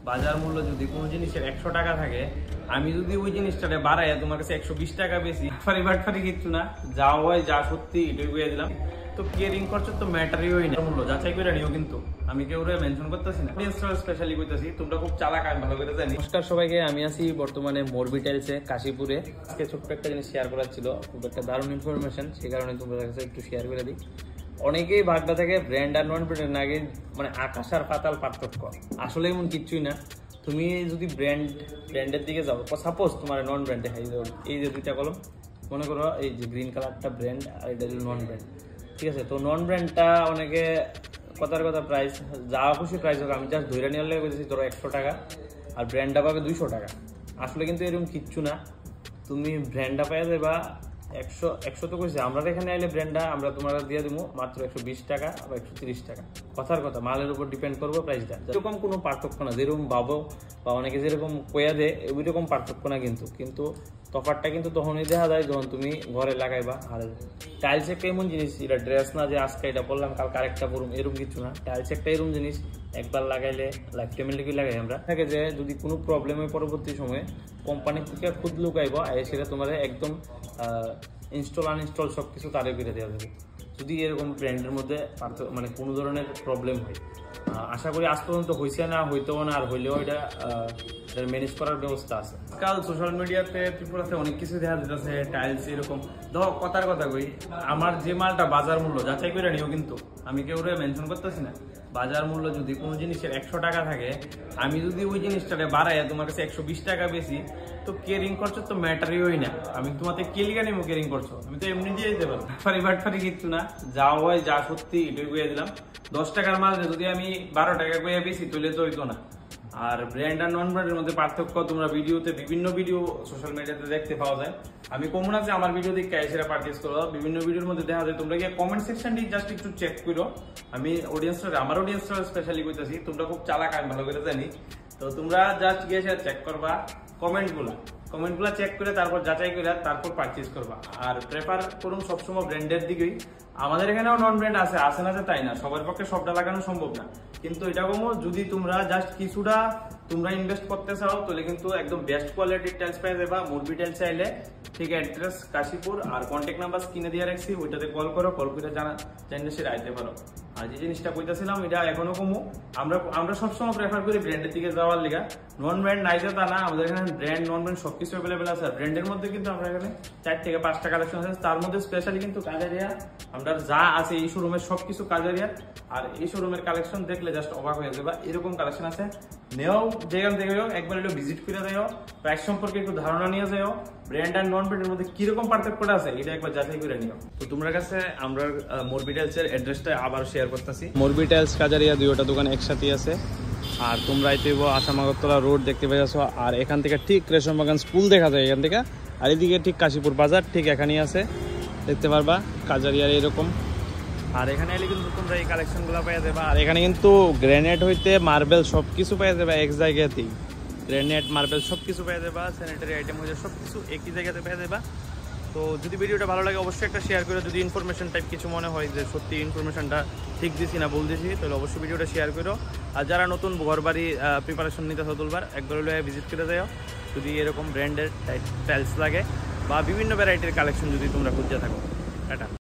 বাজার মূল্য যদি কোনো জিনিসের 100 টাকা থাকে, আমি যদি ওই জিনিসটাকে বাড়াই তোমার কাছে 120 টাকা বেশি, বাটফারি কিচ্ছু না, যা হয় যা সত্যি এটাই বুঝে দিলাম। তো কেয়ারিং করছো তো ম্যাটারই হয় না, মূল্য যাচাই করে নিও, কিন্তু আমি কেউ মেনশন করতেছি না, স্পেশালি কইতাছি, তোমরা খুব চালাক, আমি ভালো করে জানি। নমস্কার সবাইকে, আমি আছি বর্তমানে মোরবি টাইলসে কাশীপুরে। আজকে ছোট্ট একটা জিনিস শেয়ার করার ছিল, খুব একটা দারুণ ইনফরমেশন, সেই কারণে তোমাদের কাছে একটু শেয়ার করে দিই। অনেকেই ভাগটা থাকে ব্র্যান্ড আর নন ব্র্যান্ডের নাকি মানে আকাশ আর পাতাল পার্থক্য, আসলে এমন কিচ্ছুই না। তুমি যদি ব্র্যান্ডের দিকে যাও, সাপোজ তোমার নন ব্র্যান্ড দেখাই, এই যে দুইটা কলম, মনে করো এই যে গ্রিন কালারটা ব্র্যান্ড আর এটা নন ব্র্যান্ড, ঠিক আছে? তো নন ব্র্যান্ডটা অনেকে কথার কথা প্রাইস যা খুশি প্রাইস হোক, আমি জাস্ট ধরে নিয়ে বলতেছি ধরো 100 টাকা, আর ব্র্যান্ডটা পাবে 200 টাকা। আসলে কিন্তু এরকম কিচ্ছু না, তুমি ব্র্যান্ডটা পাই যাবা 100 তো কইছে, আমরা এখানে আইলে ব্র্যান্ডটা আমরা তোমার দিয়ে দেবো মাত্র 120 টাকা বা 130 টাকা। কথার কথা, মালের উপর ডিপেন্ড করবো প্রাইসটা, এরকম কোনো পার্থক্য না, যেরকম ভাবো বা অনেকে যেরকম কয়া দেয় ওই রকম পার্থক্য না, কিন্তু তফাৎটা কিন্তু তখনই দেখা যায় যখন তুমি ঘরে লাগাইবা। আর টাইলস একটা এমন জিনিস, এটা ড্রেস না যে আজকে এটা পরলাম কালকে আরেকটা পরুম, এরকম কিছু না। টাইলস একটা এরকম জিনিস, একবার লাগাইলে লাইফ টাইমের লেগে লাগাই আমরা। থাকে যে যদি কোনো প্রবলেম হয় পরবর্তী সময়ে কোম্পানি থেকে খুদ লুকাইব, আর সেটা তোমার একদম ইনস্টল আনইনস্টল সব কিছু তারে করে দেওয়া যাবে, যদি এরকম ব্র্যান্ডের মধ্যে মানে কোনো ধরনের প্রবলেম হয়। আশা করি আজ পর্যন্ত হয়েছে না, হইতেও না, আর হইলেও এটা ম্যানেজ করার ব্যবস্থা আছে। কাল সোশ্যাল মিডিয়াতে ত্রিপুরাতে অনেক কিছু দেখা যাচ্ছে, টাইলস এরকম। ধরো কথার কথা কই, আমার যে মালটা বাজার মূল্য যাচাই করে নিও, কিন্তু আমি কেউ মেনশন করতেছি না। বাজার মূল্য যদি কোনো জিনিসের 100 টাকা থাকে, আমি যদি ওই জিনিসটাকে বাড়াই তোমার কাছে 120 টাকা বেশি, তো কেয়ারিং করছো তো ম্যাটারই হয় না। আমি তোমাদের কেলিগা নিমো কেয়ারিং করছো, আমি তো এমনি দিয়ে দিতে পারবো, বাটফারি কিচ্ছু না, যা হয় যা সত্যি এটাই বুঝে দিলাম। 10 টাকার মাল যদি আমি 12 টাকা কইয়া বেশি, তাহলে তো হইতো না। আর ব্র্যান্ড আর নন ব্র্যান্ডের মধ্যে পার্থক্য তোমরা বিভিন্ন ভিডিও সোশ্যাল মিডিয়াতে দেখতে পাওয়া যায়। আমি কমন আছে আমার ভিডিও দেখে এসে পারচেজ করো, বিভিন্ন ভিডিওর মধ্যে দেখা যায়। তোমরা গিয়ে কমেন্ট সেকশনটি জাস্ট একটু চেক করো। আমি আমার অডিয়েন্সটা স্পেশালি কইতাছি, তোমরা খুব চালাক, আমি ভালো করে জানি। তো তোমরা জাস্ট গিয়ে চেক করবা কমেন্টগুলো চেক করে, তারপর যাচাই করে তারপর পারচেজ করবা। আর প্রেফার করুন সবসময় ব্র্যান্ডের দিকেই। আমাদের এখানেও নন ব্র্যান্ড আছে না যে তাই না, সবার পক্ষে সবটা লাগানো সম্ভব না, কিন্তু এটা কমো যদি তোমরা জাস্ট কিছুটা তোমরা ইনভেস্ট করতে চাও, তাহলে কিন্তু একদম বেস্ট কোয়ালিটির টাইলস পেয়ে যাবা মোরবি টাইলস চাইলে। ঠিক অ্যাড্রেস কাশীপুর, আর কন্ট্যাক্ট নাম্বার স্ক্রিনে দিয়ে রাখছি, ওইটাতে কল করে জানলে সেটা আইতে পারো। আর যে জিনিসটা কইতাছিলাম, এটা এখনো কমো, আমরা সবসময় প্রেফার করি ব্র্যান্ডের দিকে যাওয়ার লিগা। নন ব্র্যান্ড নাই যে তা না, আমাদের এখানে ব্র্যান্ড নন ব্র্যান্ড সবকিছু অ্যাভেলেবেল আছে। আর ব্র্যান্ডের মধ্যে কিন্তু আমরা এখানে 4 থেকে 5টা কালেকশন আছে, তার মধ্যে স্পেশালি কিন্তু কাজারিয়া আমরা যা আছে এই শোরুমের সবকিছু কাজারিয়া। আর এই শোরুমের কালেকশন দেখলে জাস্ট অবাক হয়ে যাবে, এরকম কালেকশন আছে। নেও, যেখান থেকে একবার এলো ভিজিট করে যাও, প্রাইস সম্পর্কে একটু ধারণা নিয়ে যাও, ব্র্যান্ড আর নন ব্র্যান্ডের মধ্যে কিরকম পার্থক্যটা আছে এটা একবার যাচাই করে নিও। তো তোমার কাছে আমরা মোরবি টাইলসের অ্যাড্রেসটা আবার শেয়ার করতেছি। মোরবি টাইলস কাজারিয়া দুইটা দোকান একসাথে আছে। আর তোমরা আইতেইবো আসাম আগরতলা রোড দেখতে পাইছো, আর এখান থেকে ঠিক রেশম বাগান স্কুল দেখা যায় এখান থেকে। আর এদিকে ঠিক কাশীপুর বাজার ঠিক এখানেই আছে, দেখতে পারবা কাজারিয়ার এরকম। আর এখানে এলে কিন্তু তোমরা এই কালেকশনগুলো পেয়ে যাবে। আর এখানে কিন্তু গ্রেনেড হইতে মার্বেল সবকিছু পেয়ে যাবে এক জায়গাতেই, গ্রেনেড মার্বেল সবকিছু পেয়ে যাবা, স্যানিটারি আইটেম হইতে সবকিছু একই জায়গাতে পেয়ে যাবা। তো যদি ভিডিওটা ভালো লাগে অবশ্যই একটা শেয়ার করে, যদি ইনফরমেশন টাইপ কিছু মনে হয় যে সত্যি ইনফরমেশনটা ঠিক দিছি না ভুল দিছি, তাহলে অবশ্যই ভিডিওটা শেয়ার করো। আর যারা নতুন ঘর বাড়ি প্রিপারেশন নিতে তুলবার, একবার হলে ভিজিট করে যাও যদি এরকম ব্র্যান্ডের টাইলস লাগে বা বিভিন্ন ভ্যারাইটির কালেকশন যদি তোমরা খুঁজে থাকো। টাটা।